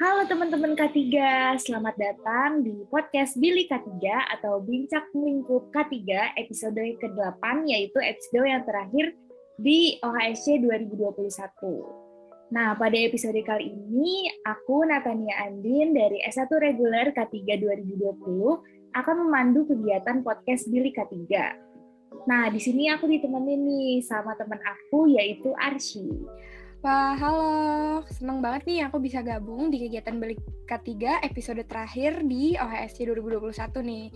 Halo teman-teman K3, selamat datang di podcast Billy K3 atau Bincang Lingkup K3 episode ke-8, yaitu episode yang terakhir di OHSC 2021. Nah, pada episode kali ini, aku Natania Andin dari S1 Reguler K3 2020 akan memandu kegiatan podcast Billy K3. Nah, di sini aku ditemenin nih sama teman aku, yaitu Arsy. Wah, halo. Seneng banget nih aku bisa gabung di kegiatan Billy K3 episode terakhir di OHSC 2021 nih.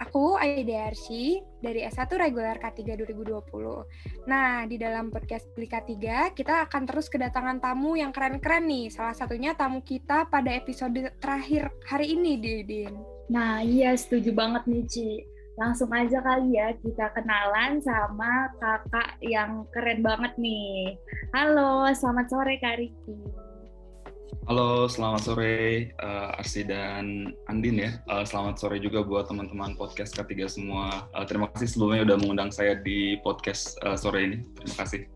Aku Aida Arsy dari S1 Reguler K3 2020. Nah, di dalam podcast Billy K3, kita akan terus kedatangan tamu yang keren-keren nih. Salah satunya tamu kita pada episode terakhir hari ini, Didin. Nah, iya setuju banget nih, Ci. Langsung aja kali ya kita kenalan sama kakak yang keren banget nih. Halo, selamat sore Kak Riki. Halo, selamat sore Arsy dan Andin ya. Selamat sore juga buat teman-teman podcast K3 semua. Terima kasih sebelumnya udah mengundang saya di podcast sore ini. Terima kasih.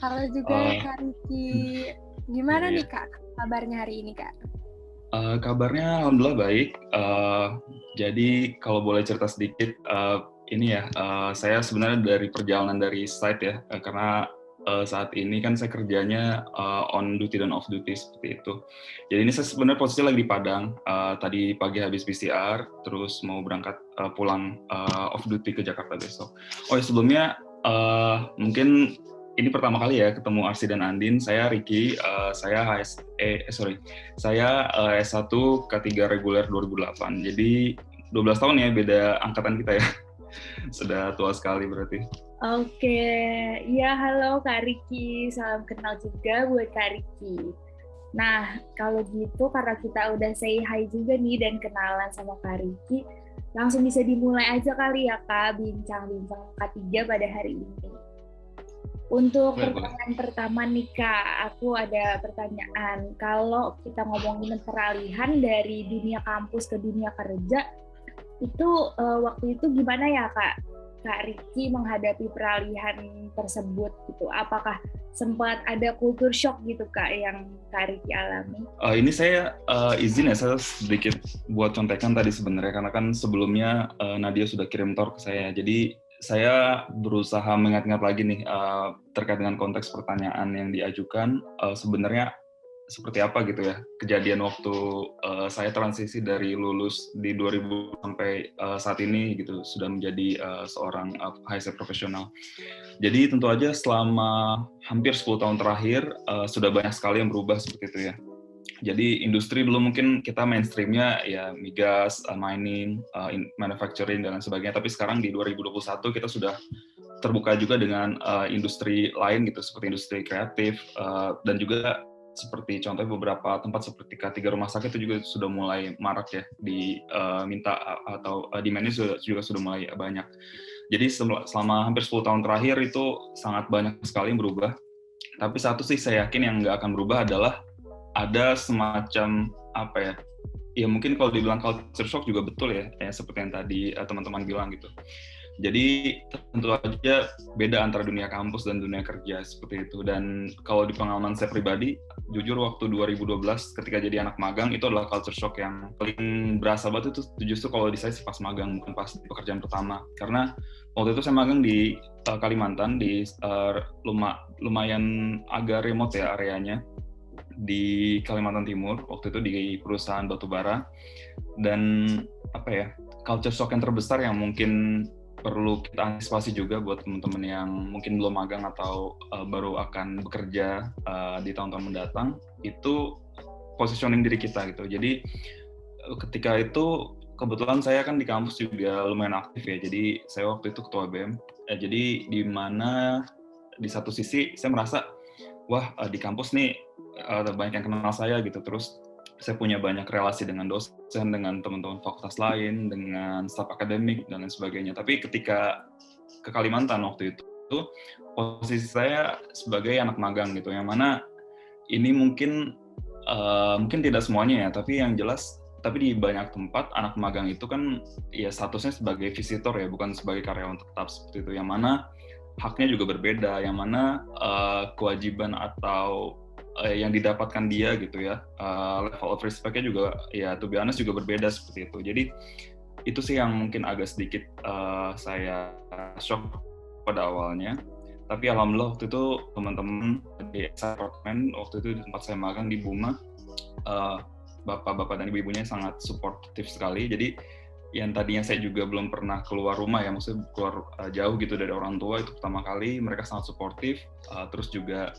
Halo juga Kak Riki. Gimana nih Kak kabarnya hari ini Kak? Kabarnya alhamdulillah baik. Jadi kalau boleh cerita sedikit, ini ya, saya sebenarnya dari perjalanan dari site ya, karena saat ini kan saya kerjanya on duty dan off duty seperti itu. Jadi ini saya sebenarnya posisinya lagi di Padang. Tadi pagi habis PCR, terus mau berangkat pulang off duty ke Jakarta besok. Oh ya sebelumnya mungkin ini pertama kali ya ketemu Arsy dan Andin. Saya Ricky, saya S1 K3 Reguler 2008. Jadi 12 tahun ya beda angkatan kita ya. Sudah tua sekali berarti. Oke, ya halo Kak Riki, salam kenal juga buat Kak Riki. Nah, kalau gitu karena kita udah say hi juga nih dan kenalan sama Kak Riki, langsung bisa dimulai aja kali ya Kak, bincang-bincang K3 pada hari ini. Untuk pertanyaan pertama nih Kak, aku ada pertanyaan. Kalau kita ngomongin peralihan dari dunia kampus ke dunia kerja, itu waktu itu gimana ya Kak Riki menghadapi peralihan tersebut gitu? Apakah sempat ada culture shock gitu Kak yang Kak Riki alami? Ini saya izin ya, saya sedikit buat contekan tadi sebenarnya, karena kan sebelumnya Nadia sudah kirim tor ke saya. Jadi saya berusaha mengingat-ingat lagi nih terkait dengan konteks pertanyaan yang diajukan, sebenarnya seperti apa gitu ya kejadian waktu saya transisi dari lulus di 2000 sampai saat ini gitu sudah menjadi seorang HSE profesional. Jadi tentu aja selama hampir 10 tahun terakhir sudah banyak sekali yang berubah seperti itu ya. Jadi industri dulu mungkin kita mainstreamnya ya migas, mining, manufacturing dan lain sebagainya. Tapi sekarang di 2021 kita sudah terbuka juga dengan industri lain gitu seperti industri kreatif dan juga seperti contohnya beberapa tempat seperti K3 rumah sakit itu juga sudah mulai marak ya diminta atau demand-nya juga sudah mulai banyak. Jadi selama hampir 10 tahun terakhir itu sangat banyak sekali yang berubah. Tapi satu sih saya yakin yang nggak akan berubah adalah ada semacam apa ya mungkin kalau dibilang culture shock juga betul ya seperti yang tadi teman-teman bilang gitu. Jadi tentu aja beda antara dunia kampus dan dunia kerja seperti itu. Dan kalau di pengalaman saya pribadi, jujur waktu 2012 ketika jadi anak magang itu adalah culture shock yang paling berasa banget itu justru kalau di saya sih pas magang, bukan pas di pekerjaan pertama. Karena waktu itu saya magang di Kalimantan, di lumayan agak remote ya areanya, di Kalimantan Timur, waktu itu di perusahaan batubara. Dan apa ya, culture shock yang terbesar yang mungkin perlu kita antisipasi juga buat teman-teman yang mungkin belum magang atau baru akan bekerja di tahun-tahun mendatang, itu positioning diri kita gitu. Jadi ketika itu kebetulan saya kan di kampus juga lumayan aktif ya, jadi saya waktu itu ketua BEM. Jadi di mana di satu sisi saya merasa wah di kampus nih banyak yang kenal saya gitu, terus saya punya banyak relasi dengan dosen, dengan teman-teman fakultas lain, dengan staf akademik, dan lain sebagainya. Tapi ketika ke Kalimantan waktu itu, posisi saya sebagai anak magang gitu, yang mana ini mungkin tidak semuanya ya, tapi yang jelas, tapi di banyak tempat anak magang itu kan ya statusnya sebagai visitor ya, bukan sebagai karyawan tetap seperti itu, yang mana haknya juga berbeda, yang mana kewajiban atau yang didapatkan dia gitu ya, level of respect-nya juga ya to be honest juga berbeda seperti itu. Jadi itu sih yang mungkin agak sedikit saya shock pada awalnya. Tapi alhamdulillah waktu itu teman-teman di apartemen waktu itu di tempat saya magang di Buma, bapak-bapak dan ibu-ibunya sangat suportif sekali. Jadi yang tadinya saya juga belum pernah keluar rumah ya, maksudnya keluar jauh gitu dari orang tua, itu pertama kali mereka sangat suportif. Terus juga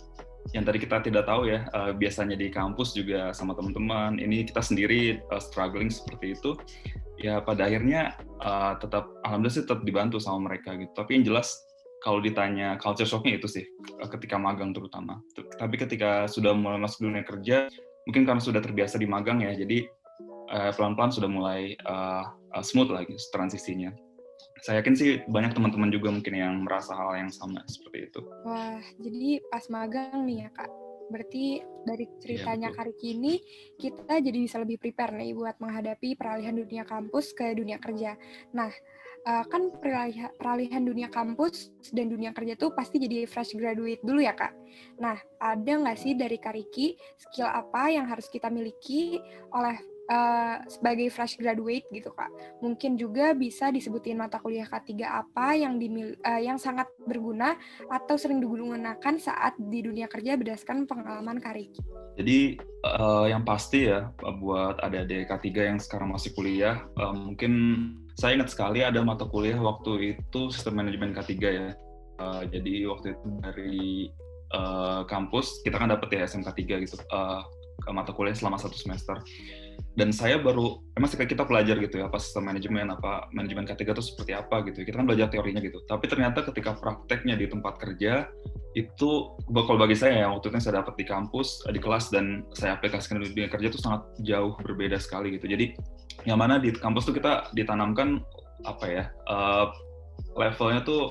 yang tadi kita tidak tahu ya, biasanya di kampus juga sama teman-teman, ini kita sendiri struggling seperti itu. Ya pada akhirnya alhamdulillah sih tetap dibantu sama mereka gitu. Tapi yang jelas kalau ditanya culture shock-nya itu sih ketika magang terutama. Tapi ketika sudah mulai masuk dunia kerja, mungkin karena sudah terbiasa di magang ya, jadi pelan-pelan sudah mulai smooth lagi transisinya. Saya yakin sih banyak teman-teman juga mungkin yang merasa hal yang sama seperti itu. Wah, jadi pas magang nih ya Kak, berarti dari ceritanya Kak Riki ini, kita jadi bisa lebih prepare nih buat menghadapi peralihan dunia kampus ke dunia kerja. Nah, kan peralihan dunia kampus dan dunia kerja tuh pasti jadi fresh graduate dulu ya Kak. Nah, ada nggak sih dari Kak Riki skill apa yang harus kita miliki oleh sebagai fresh graduate gitu Kak? Mungkin juga bisa disebutin mata kuliah K3 apa yang sangat berguna atau sering digunakan saat di dunia kerja berdasarkan pengalaman Kak Riki. Jadi yang pasti ya buat adik-adik K3 yang sekarang masih kuliah, mungkin saya ingat sekali ada mata kuliah waktu itu sistem manajemen K3 ya. Jadi waktu itu dari kampus kita kan dapat ya SMK 3 gitu, mata kuliah selama 1 semester. Dan saya baru, emang kita belajar gitu ya, apa sistem manajemen K3 itu seperti apa gitu. Kita kan belajar teorinya gitu. Tapi ternyata ketika prakteknya di tempat kerja, itu kalau bagi saya ya, waktu itu saya dapat di kampus, di kelas, dan saya aplikasikan di dunia kerja itu sangat jauh berbeda sekali gitu. Jadi, yang mana di kampus tuh kita ditanamkan, apa ya, levelnya tuh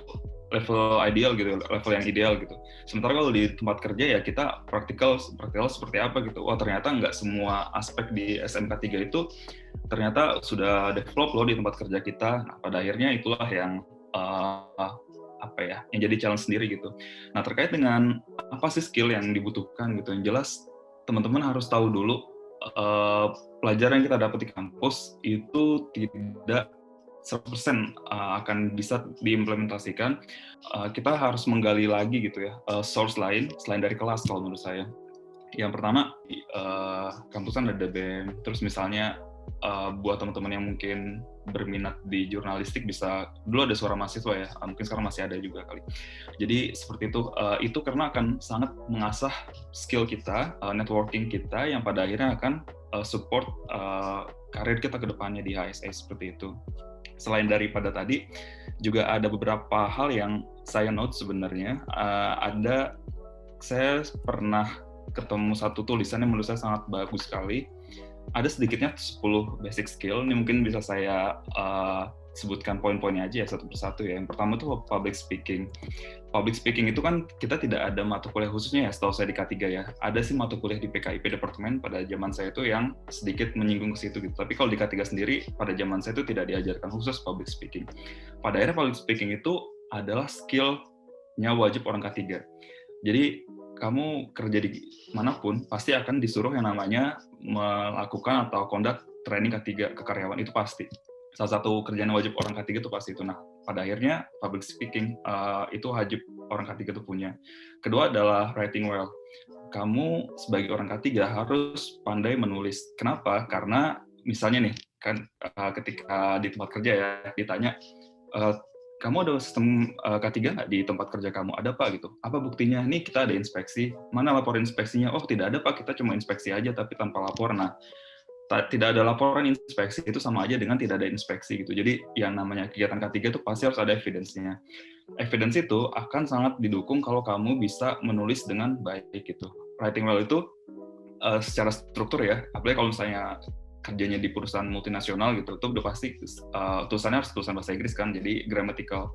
level ideal gitu, level yang ideal gitu. Sementara kalau di tempat kerja ya kita praktikal seperti apa gitu. Wah ternyata nggak semua aspek di SMK 3 itu ternyata sudah develop loh di tempat kerja kita. Nah, pada akhirnya itulah yang yang jadi challenge sendiri gitu. Nah terkait dengan apa sih skill yang dibutuhkan gitu, yang jelas teman-teman harus tahu dulu pelajaran yang kita dapat di kampus itu tidak 100% akan bisa diimplementasikan. Kita harus menggali lagi gitu ya, source lain selain dari kelas kalau menurut saya. Yang pertama, kampus kan ada BEM, terus misalnya buat teman-teman yang mungkin berminat di jurnalistik bisa, dulu ada Suara Mahasiswa ya, mungkin sekarang masih ada juga kali. Jadi seperti itu karena akan sangat mengasah skill kita, networking kita yang pada akhirnya akan support karir kita ke depannya di HSE seperti itu. Selain daripada tadi, juga ada beberapa hal yang saya note sebenarnya. Saya pernah ketemu satu tulisan yang menurut saya sangat bagus sekali. Ada sedikitnya 10 basic skill, ini mungkin bisa saya sebutkan poin-poinnya aja ya satu persatu ya. Yang pertama itu public speaking. Public speaking itu kan kita tidak ada mata kuliah khususnya ya, setahu saya di K3 ya. Ada sih mata kuliah di PKIP Departemen pada zaman saya itu yang sedikit menyinggung ke situ gitu. Tapi kalau di K3 sendiri, pada zaman saya itu tidak diajarkan khusus public speaking. Pada akhirnya public speaking itu adalah skill-nya wajib orang K3. Jadi kamu kerja di manapun, pasti akan disuruh yang namanya melakukan atau conduct training K3 ke karyawan, itu pasti. Salah satu kerjaan wajib orang K3 itu pasti itu. Nah, pada akhirnya public speaking itu wajib orang K3 itu punya. Kedua adalah writing well. Kamu sebagai orang K3 harus pandai menulis. Kenapa? Karena misalnya nih, kan ketika di tempat kerja ya ditanya, kamu ada sistem K3 nggak di tempat kerja kamu? Ada Pak gitu. Apa buktinya? Nih kita ada inspeksi. Mana lapor inspeksinya? Oh tidak ada Pak, kita cuma inspeksi aja tapi tanpa lapor. Nah, tidak ada laporan inspeksi itu sama aja dengan tidak ada inspeksi gitu. Jadi yang namanya kegiatan K3 itu pasti harus ada evidence-nya. Evidence itu akan sangat didukung kalau kamu bisa menulis dengan baik gitu. Writing well itu secara struktur ya, apalagi kalau misalnya kerjanya di perusahaan multinasional gitu, itu udah pasti tulisannya harus tulisan bahasa Inggris kan, jadi grammatical.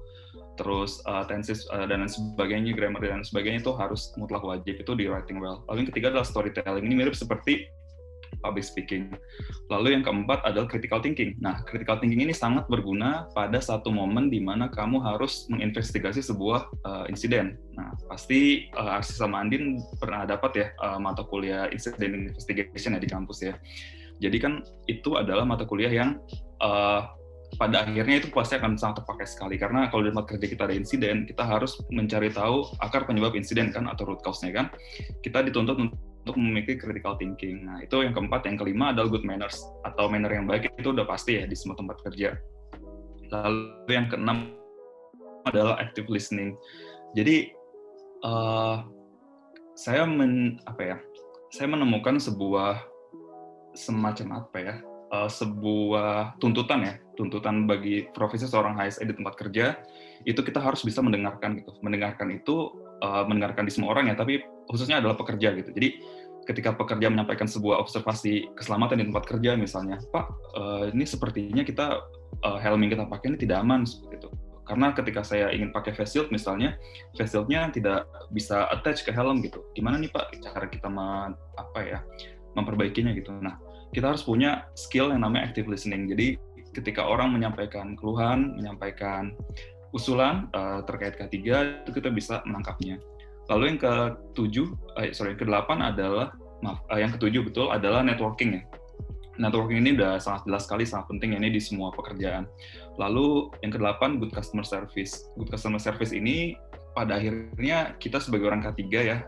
Terus tenses dan sebagainya, grammar dan sebagainya itu harus mutlak wajib, itu di writing well. Lalu yang ketiga adalah storytelling. Ini mirip seperti public speaking. Lalu yang keempat adalah critical thinking. Nah, critical thinking ini sangat berguna pada satu momen di mana kamu harus menginvestigasi sebuah insiden. Nah, pasti Arsi sama Andin pernah dapat ya mata kuliah incident investigation ya di kampus ya. Jadi kan itu adalah mata kuliah yang pada akhirnya itu pasti akan sangat terpakai sekali, karena kalau di tempat kerja kita ada insiden, kita harus mencari tahu akar penyebab insiden kan, atau root cause-nya kan. Kita dituntut untuk memiliki critical thinking. Nah, itu yang keempat. Yang kelima adalah good manners, atau manner yang baik, itu udah pasti ya di semua tempat kerja. Lalu yang keenam adalah active listening. Jadi saya menemukan sebuah semacam sebuah tuntutan bagi profesi seorang HSE di tempat kerja, itu kita harus bisa mendengarkan gitu. Mendengarkan di semua orang ya, tapi khususnya adalah pekerja gitu. Jadi ketika pekerja menyampaikan sebuah observasi keselamatan di tempat kerja misalnya, Pak, ini sepertinya helm yang kita pakai ini tidak aman seperti itu. Karena ketika saya ingin pakai face shield misalnya, face shield-nya tidak bisa attach ke helm gitu. Gimana nih Pak cara kita memperbaikinya gitu. Nah, kita harus punya skill yang namanya active listening. Jadi ketika orang menyampaikan keluhan, menyampaikan usulan terkait K3, itu kita bisa menangkapnya. Lalu yang ke-8 adalah yang ke-7 betul adalah networking ya. Networking ini udah sangat jelas sekali, sangat penting ya, ini di semua pekerjaan. Lalu yang ke-8 good customer service. Good customer service ini pada akhirnya kita sebagai orang K3 ya,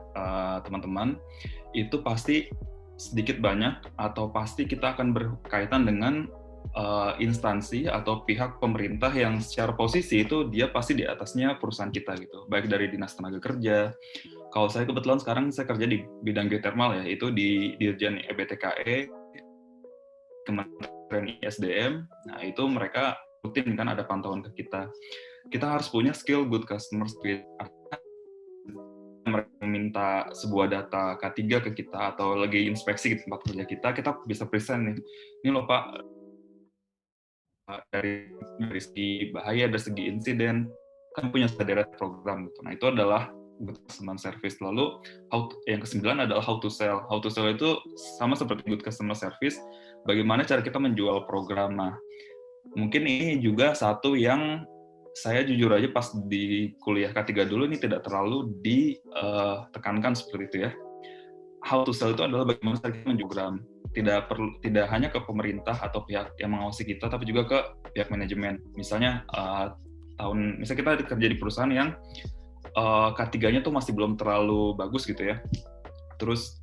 teman-teman, itu pasti sedikit banyak atau pasti kita akan berkaitan dengan instansi atau pihak pemerintah yang secara posisi itu dia pasti di atasnya perusahaan kita gitu, baik dari Dinas Tenaga Kerja. Kalau saya kebetulan sekarang saya kerja di bidang geothermal ya, itu di Dirjen EBTKE, Kementerian ISDM. Nah, itu mereka rutin kan ada pantauan ke kita. Kita harus punya skill good customer service. Mereka meminta sebuah data K3 ke kita atau lagi inspeksi di tempat kerja kita bisa present nih. Ini loh Pak, dari segi bahaya, dari segi insiden, kan punya sederet program gitu. Nah, itu adalah good customer service. Lalu yang ke-9 adalah how to sell. How to sell itu sama seperti good customer service, bagaimana cara kita menjual program. Nah, mungkin ini juga satu yang saya jujur aja pas di kuliah K3 dulu ini tidak terlalu ditekankan seperti itu ya. How to sell itu adalah bagaimana kita menjual program. Tidak hanya ke pemerintah atau pihak yang mengawasi kita, tapi juga ke pihak manajemen. Misalnya misalnya kita kerja di perusahaan yang K3-nya tuh masih belum terlalu bagus gitu ya. Terus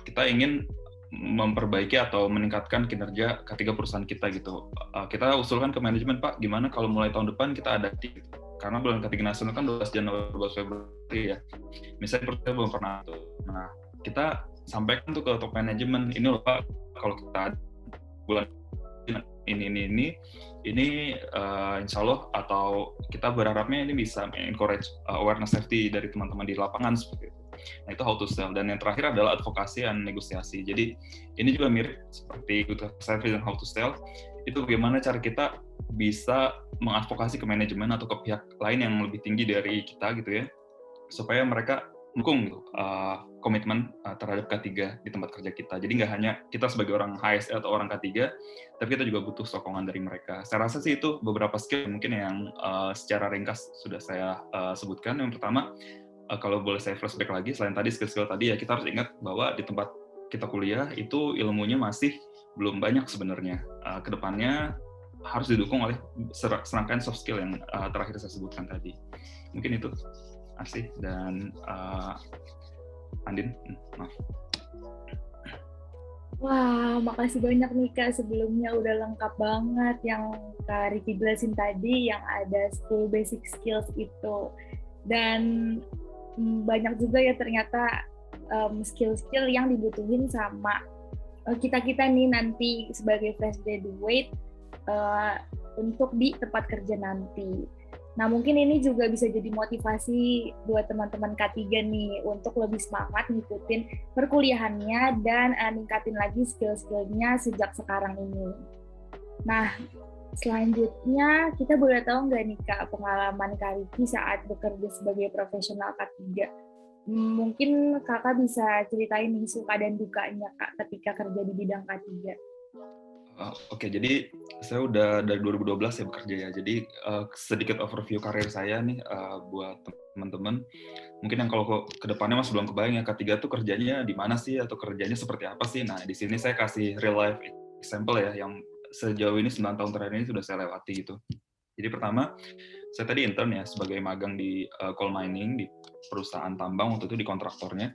kita ingin memperbaiki atau meningkatkan kinerja K3 perusahaan kita gitu. Kita usulkan ke manajemen, Pak, gimana kalau mulai tahun depan kita ada gitu. Karena bulan K3 nasional kan 12 Januari 12 Februari ya. Misalnya perusahaan belum pernah tuh. Nah, kita sampaikan tuh ke top manajemen, ini loh Pak, kalau kita bulan ini insya Allah, atau kita berharapnya ini bisa encourage awareness safety dari teman-teman di lapangan seperti itu. Nah, itu how to sell. Dan yang terakhir adalah advokasi dan negosiasi. Jadi ini juga mirip seperti good service dan how to sell. Itu bagaimana cara kita bisa mengadvokasi ke manajemen atau ke pihak lain yang lebih tinggi dari kita gitu ya, supaya mereka mendukung komitmen terhadap K3 di tempat kerja kita. Jadi nggak hanya kita sebagai orang HSE atau orang K3, tapi kita juga butuh sokongan dari mereka. Saya rasa sih itu beberapa skill mungkin yang secara ringkas sudah saya sebutkan. Yang pertama, kalau boleh saya flashback lagi, selain tadi skill-skill tadi ya, kita harus ingat bahwa di tempat kita kuliah itu ilmunya masih belum banyak sebenarnya. Kedepannya harus didukung oleh serangkaian soft skill yang terakhir saya sebutkan tadi. Mungkin itu Asih dan Andin, maaf. Wah, makasih banyak nih Kak, sebelumnya udah lengkap banget yang Kak Riki jelasin tadi, yang ada 10 basic skills itu. Dan banyak juga ya ternyata skill-skill yang dibutuhin sama kita-kita nih nanti sebagai fresh graduate untuk di tempat kerja nanti. Nah, mungkin ini juga bisa jadi motivasi buat teman-teman K3 nih untuk lebih semangat ngikutin perkuliahannya dan ningkatin lagi skill-skillnya sejak sekarang ini. Nah, selanjutnya kita boleh tahu nggak nih Kak, pengalaman Kak Riki saat bekerja sebagai profesional K3? Mungkin kakak bisa ceritain nih suka dan dukanya kak ketika kerja di bidang K3. Oke, jadi saya udah dari 2012 ya bekerja ya. Jadi sedikit overview karir saya nih buat teman-teman. Mungkin yang kalau ke depannya masih belum kebayang ya, K3 tuh kerjanya di mana sih atau kerjanya seperti apa sih. Nah, di sini saya kasih real life example ya, yang sejauh ini 9 tahun terakhir ini sudah saya lewati gitu. Jadi pertama, saya tadi intern ya sebagai magang di coal mining di perusahaan tambang, waktu itu di kontraktornya.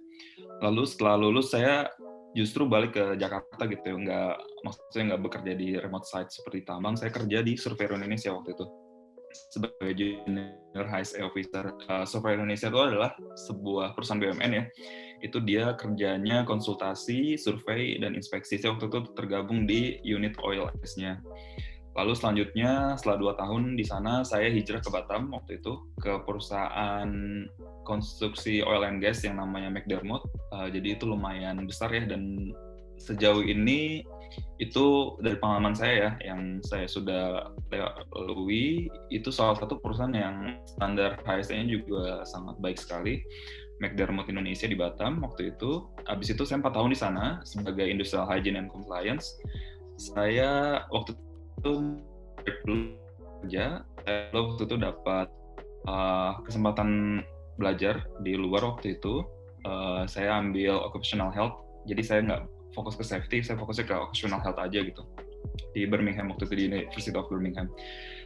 Lalu setelah lulus saya justru balik ke Jakarta gitu ya, maksudnya nggak bekerja di remote site seperti tambang, saya kerja di Surveyor Indonesia waktu itu sebagai junior HSE officer. Surveyor Indonesia itu adalah sebuah perusahaan BUMN ya, itu dia kerjanya konsultasi, survei, dan inspeksi. Saya waktu itu tergabung di unit oil nya. Lalu selanjutnya setelah 2 tahun di sana saya hijrah ke Batam waktu itu ke perusahaan konstruksi oil and gas yang namanya McDermott. Jadi itu lumayan besar ya, dan sejauh ini itu dari pengalaman saya ya yang saya sudah lalui, itu salah satu perusahaan yang standar HSE-nya juga sangat baik sekali. McDermott Indonesia di Batam waktu itu. Habis itu saya 4 tahun di sana sebagai Industrial Hygiene and Compliance. Saya waktu itu kerja, saya waktu itu dapat kesempatan belajar di luar waktu itu. Saya ambil occupational health, jadi saya nggak fokus ke safety, saya fokusnya ke occupational health aja gitu di Birmingham waktu itu, di University of Birmingham.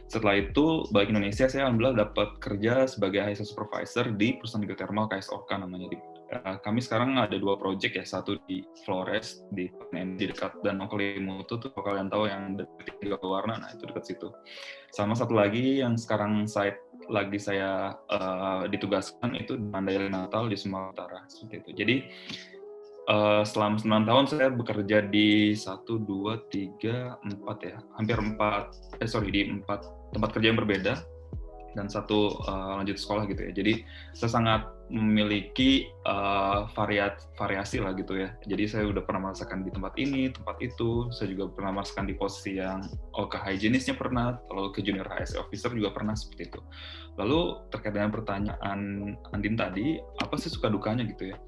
Setelah itu balik Indonesia, saya alhamdulillah dapat kerja sebagai HSE supervisor di perusahaan geothermal KS Orka namanya. Kami sekarang ada 2 project ya, satu di Flores di dekat Danau Kelimutu tuh, kalau kalian tahu yang dekat Tiga Warna, nah itu dekat situ. Sama satu lagi yang sekarang lagi saya ditugaskan itu di Mandailing Natal di Sumatera Utara seperti itu. Jadi selama 9 tahun saya bekerja di 1, 2, 3, 4 ya, hampir 4 di 4 tempat kerja yang berbeda dan 1 lanjut sekolah gitu ya. Jadi saya sangat memiliki variasi lah gitu ya. Jadi saya udah pernah merasakan di tempat ini, tempat itu. Saya juga pernah merasakan di posisi yang ke hygienisnya pernah, lalu ke junior HSE officer juga pernah seperti itu. Lalu terkait dengan pertanyaan Andin tadi, apa sih suka dukanya gitu ya?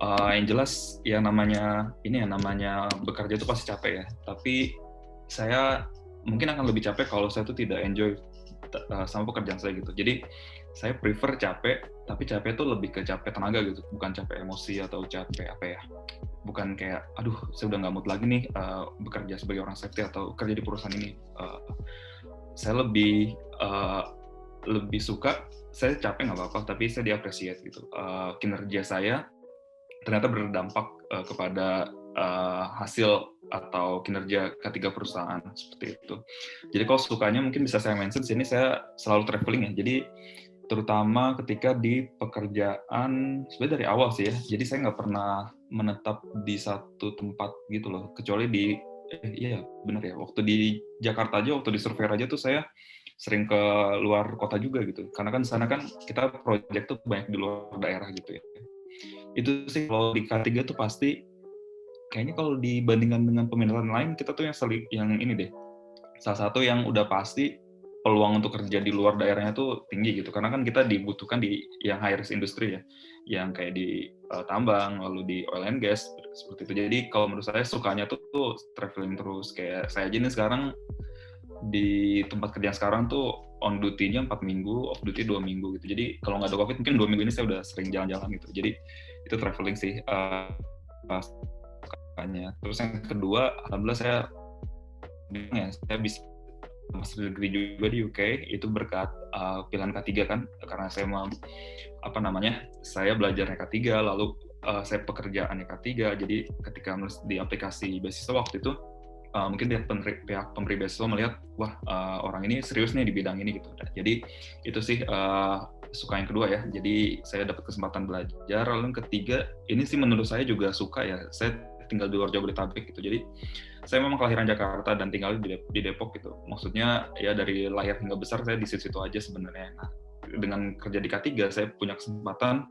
Yang jelas ya namanya bekerja itu pasti capek ya. Tapi saya mungkin akan lebih capek kalau saya tuh tidak enjoy sama pekerjaan saya gitu. Jadi saya prefer capek, tapi capek itu lebih ke capek tenaga gitu, bukan capek emosi atau capek apa ya. Bukan kayak, aduh saya udah nggak mood lagi nih bekerja sebagai orang safety atau kerja di perusahaan ini. Saya lebih suka, saya capek nggak apa-apa, tapi saya di-appreciate gitu. Kinerja saya ternyata berdampak kepada hasil atau kinerja ketiga perusahaan seperti itu. Jadi kalau sukanya mungkin bisa saya mention sini, saya selalu traveling ya. Jadi terutama ketika di pekerjaan sebenarnya dari awal sih ya. Jadi saya nggak pernah menetap di satu tempat gitu loh. Kecuali di iya benar ya. Waktu di Jakarta aja, waktu di Surveyor aja tuh saya sering ke luar kota juga gitu. Karena kan sana kan kita project tuh banyak di luar daerah gitu ya. Itu sih kalau di K3 tuh pasti kayaknya kalau dibandingkan dengan peminatan lain, kita tuh yang ini deh, salah satu yang udah pasti peluang untuk kerja di luar daerahnya tuh tinggi gitu, karena kan kita dibutuhkan di yang high risk industry ya, yang kayak di tambang, lalu di oil and gas seperti itu. Jadi kalau menurut saya sukanya tuh traveling terus, kayak saya aja nih sekarang di tempat kerja sekarang tuh on duty-nya 4 minggu, off duty 2 minggu gitu. Jadi kalau nggak ada COVID mungkin 2 minggu ini saya udah sering jalan-jalan gitu. Jadi itu traveling sih. Terus yang kedua, alhamdulillah saya bisa master degree juga di UK, itu berkat pilihan K3 kan, karena saya saya belajarnya K3, lalu saya pekerjaannya K3, jadi ketika di aplikasi beasiswa waktu itu, mungkin pihak pemberi beasiswa melihat, wah orang ini serius nih di bidang ini gitu. Jadi itu sih suka yang kedua ya, jadi saya dapat kesempatan belajar. Lalu yang ketiga, ini sih menurut saya juga suka ya, saya tinggal di luar Jabodetabek gitu, jadi saya memang kelahiran Jakarta dan tinggal di Depok gitu. Maksudnya ya dari lahir hingga besar saya di situ aja sebenarnya. Nah, dengan kerja di K3 saya punya kesempatan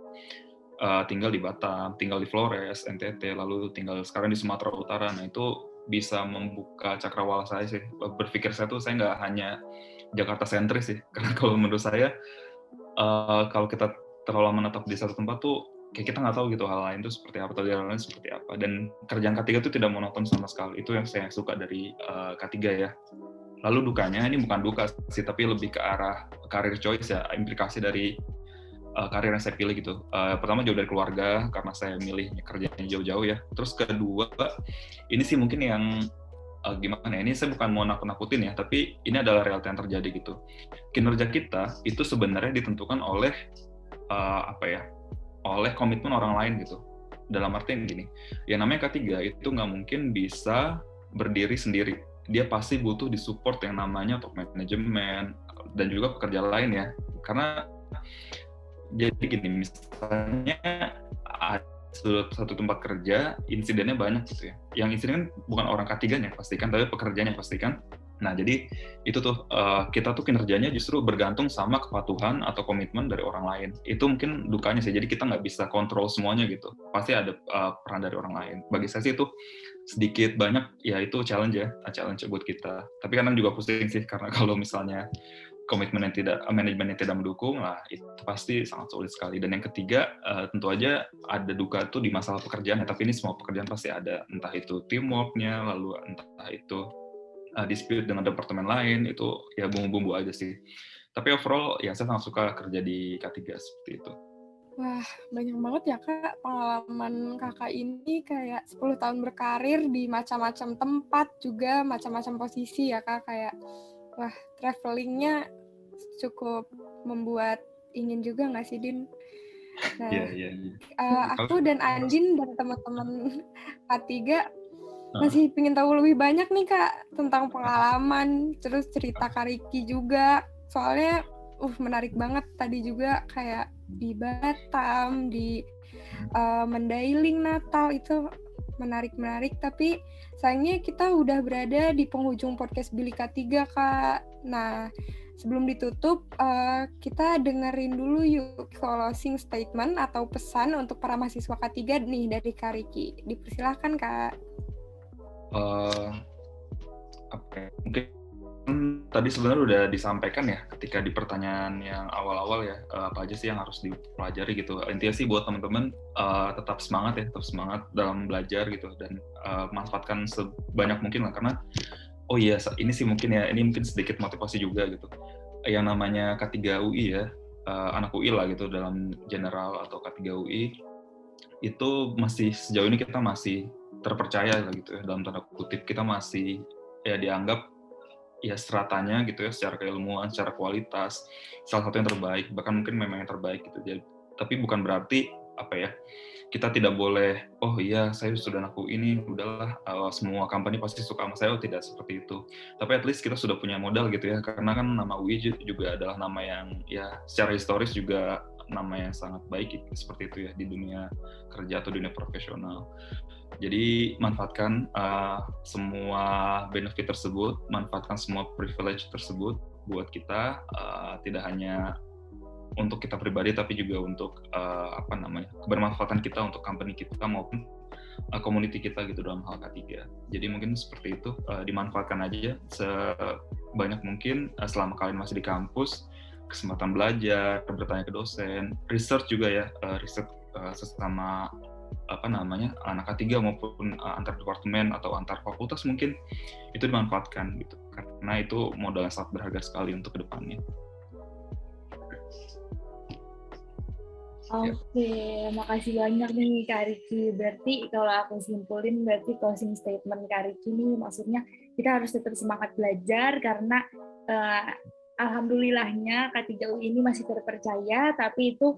tinggal di Batam, tinggal di Flores, NTT, lalu tinggal sekarang di Sumatera Utara. Nah itu bisa membuka cakrawala saya sih. Berpikir saya tuh saya nggak hanya Jakarta sentris sih, karena kalau menurut saya kalau kita terlalu menetap di satu tempat tuh kayak kita nggak tahu gitu hal lain tuh seperti apa, atau hal lain seperti apa. Dan kerjaan K3 tuh tidak monoton sama sekali. Itu yang saya suka dari K3 ya. Lalu dukanya, ini bukan duka sih, tapi lebih ke arah career choice ya, implikasi dari karir yang saya pilih gitu. Pertama jauh dari keluarga, karena saya milih kerjanya jauh-jauh ya. Terus kedua, ini sih mungkin yang gimana ya, ini saya bukan mau nakut-nakutin ya, tapi ini adalah realita yang terjadi gitu. Kinerja kita itu sebenarnya ditentukan oleh oleh komitmen orang lain gitu. Dalam artian gini, yang namanya K3 itu nggak mungkin bisa berdiri sendiri. Dia pasti butuh disupport yang namanya top manajemen dan juga pekerja lain ya. Karena jadi gini, misalnya ada satu tempat kerja, insidennya banyak gitu ya. Yang insiden kan bukan orang K3-nya pastikan, tapi pekerjanya pastikan. Nah, jadi itu tuh kita tuh kinerjanya justru bergantung sama kepatuhan atau komitmen dari orang lain. Itu mungkin dukanya sih. Jadi kita nggak bisa kontrol semuanya gitu. Pasti ada peran dari orang lain. Bagi saya sih itu sedikit banyak ya itu challenge buat kita. Tapi kadang juga pusing sih karena kalau misalnya manajemen yang tidak mendukung lah, itu pasti sangat sulit sekali. Dan yang ketiga, tentu aja ada duka tuh di masalah pekerjaan ya. Tapi ini semua pekerjaan pasti ada, entah itu teamwork-nya, lalu entah itu dispute dengan departemen lain, itu ya bumbu-bumbu aja sih. Tapi overall ya saya sangat suka kerja di K3 seperti itu. Wah, banyak banget ya Kak pengalaman Kakak ini, kayak 10 tahun berkarir di macam-macam tempat juga, macam-macam posisi ya Kak, kayak wah, travelingnya cukup membuat ingin juga nggak sih, Din? Nah, aku dan Andin dan teman-teman K3 masih pengen tahu lebih banyak nih Kak tentang pengalaman, terus cerita Kak Riki juga. Soalnya menarik banget tadi juga kayak di Batam, di Mandailing, Natal, itu menarik-menarik. Tapi sayangnya kita udah berada di penghujung podcast Bilik K3 Kak. Nah, sebelum ditutup, kita dengerin dulu yuk closing statement atau pesan untuk para mahasiswa K3 nih dari Kak Riki. Dipersilahkan Kak. Mungkin tadi sebenarnya udah disampaikan ya ketika di pertanyaan yang awal-awal ya, apa aja sih yang harus dipelajari gitu. Intinya sih buat teman-teman tetap semangat dalam belajar gitu, dan manfaatkan sebanyak mungkin lah, karena ini sih mungkin sedikit motivasi juga gitu. Yang namanya K3 UI ya, anak UI lah gitu dalam general atau K3 UI, itu masih sejauh ini kita masih terpercaya lah gitu ya, dalam tanda kutip kita masih ya dianggap ya stratanya gitu ya, secara keilmuan, secara kualitas salah satu yang terbaik, bahkan mungkin memang yang terbaik gitu. Jadi, tapi bukan berarti kita tidak boleh saya sudah aku ini udahlah semua company pasti suka sama saya. Tidak seperti itu, tapi at least kita sudah punya modal gitu ya, karena kan nama UI juga adalah nama yang ya secara historis juga nama yang sangat baik gitu, seperti itu ya di dunia kerja atau dunia profesional. Jadi manfaatkan semua benefit tersebut, manfaatkan semua privilege tersebut buat kita, tidak hanya untuk kita pribadi tapi juga untuk kebermanfaatan kita untuk company kita maupun community kita gitu dalam hal K3. Jadi mungkin seperti itu, dimanfaatkan aja sebanyak mungkin selama kalian masih di kampus, kesempatan belajar, bertanya ke dosen, research juga ya, riset sesama anak K3 maupun antar departemen atau antar fakultas mungkin itu dimanfaatkan gitu, karena itu modal yang sangat berharga sekali untuk kedepannya. Oke, makasih banyak nih Kak Riki. Berarti kalau aku simpulin, berarti closing statement Kak Riki nih maksudnya kita harus tetap semangat belajar, karena alhamdulillahnya K3 UI ini masih terpercaya, tapi itu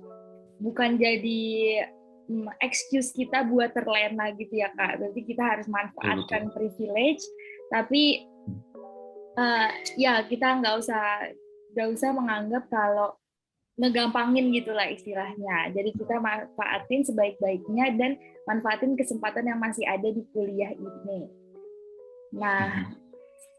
bukan jadi excuse kita buat terlena gitu ya Kak. Berarti kita harus manfaatkan privilege, tapi ya kita nggak usah menganggap kalau ngegampangin gitulah istilahnya. Jadi kita manfaatin sebaik-baiknya dan manfaatin kesempatan yang masih ada di kuliah ini. Nah,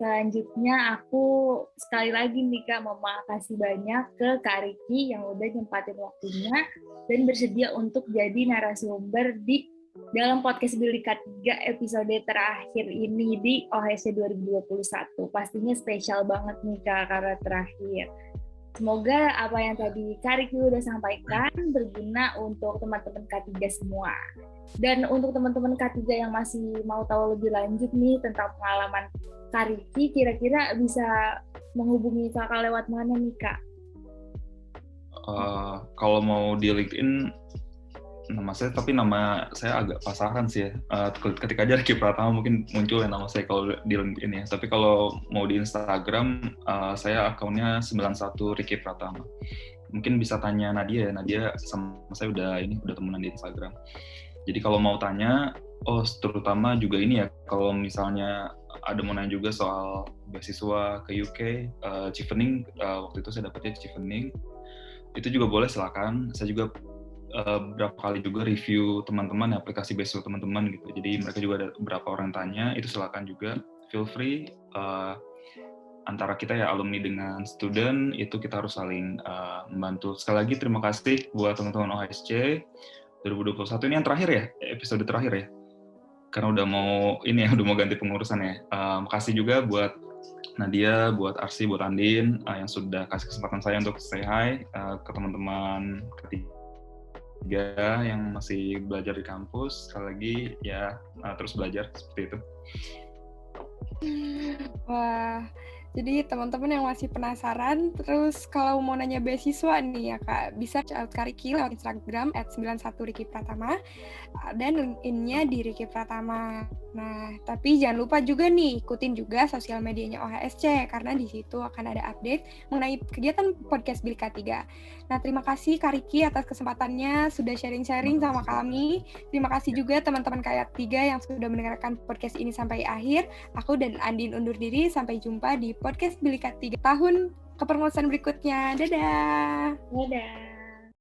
selanjutnya aku sekali lagi nih Kak mau makasih banyak ke Kak Riki yang udah nyempatin waktunya dan bersedia untuk jadi narasumber di dalam podcast Bilik K3 episode terakhir ini di OHSC 2021. Pastinya spesial banget nih Kak karena terakhir. Semoga apa yang tadi Kak Riki udah sampaikan berguna untuk teman-teman K3 semua. Dan untuk teman-teman K3 yang masih mau tahu lebih lanjut nih tentang pengalaman Kak Riki, kira-kira bisa menghubungi Kakak lewat mana nih, Kak? Kalau mau di LinkedIn, nama saya agak pasaran sih ya. Ketika aja Riki Pratama mungkin muncul ya nama saya kalau di LinkedIn ya. Tapi kalau mau di Instagram, saya akunnya 91 Riki Pratama. Mungkin bisa tanya Nadia ya. Nadia sama saya udah temenan di Instagram. Jadi kalau mau tanya, terutama juga ini ya, kalau misalnya ada mau nanya juga soal beasiswa ke UK, Chevening, waktu itu saya dapetnya Chevening, itu juga boleh, silakan. Saya juga berapa kali juga review teman-teman aplikasi beasiswa teman-teman gitu. Jadi mereka juga ada beberapa orang tanya, itu silakan juga, feel free. Antara kita ya alumni dengan student itu kita harus saling membantu. Sekali lagi terima kasih buat teman-teman OHSC 2021, ini yang terakhir ya, episode terakhir ya, karena udah mau ganti pengurusan ya. Makasih juga buat Nadia, buat Arsy, buat Andin yang sudah kasih kesempatan saya untuk say hi ke teman-teman ketiga yang masih belajar di kampus. Sekali lagi ya, terus belajar seperti itu. Wah, jadi teman-teman yang masih penasaran, terus kalau mau nanya beasiswa nih ya Kak, bisa cek out Kak Riki lewat Instagram @91RikiPratama dan LinkedIn-nya di Riki Pratama. Nah, tapi jangan lupa juga nih ikutin juga sosial medianya OHSC karena di situ akan ada update mengenai kegiatan podcast Bilik K3. Nah, terima kasih Kak Riki atas kesempatannya sudah sharing-sharing sama kami. Terima kasih juga teman-teman K3 yang sudah mendengarkan podcast ini sampai akhir. Aku dan Andin undur diri, sampai jumpa di podcast Bilik K3 tahun kepengurusan berikutnya. Dadah! Dadah!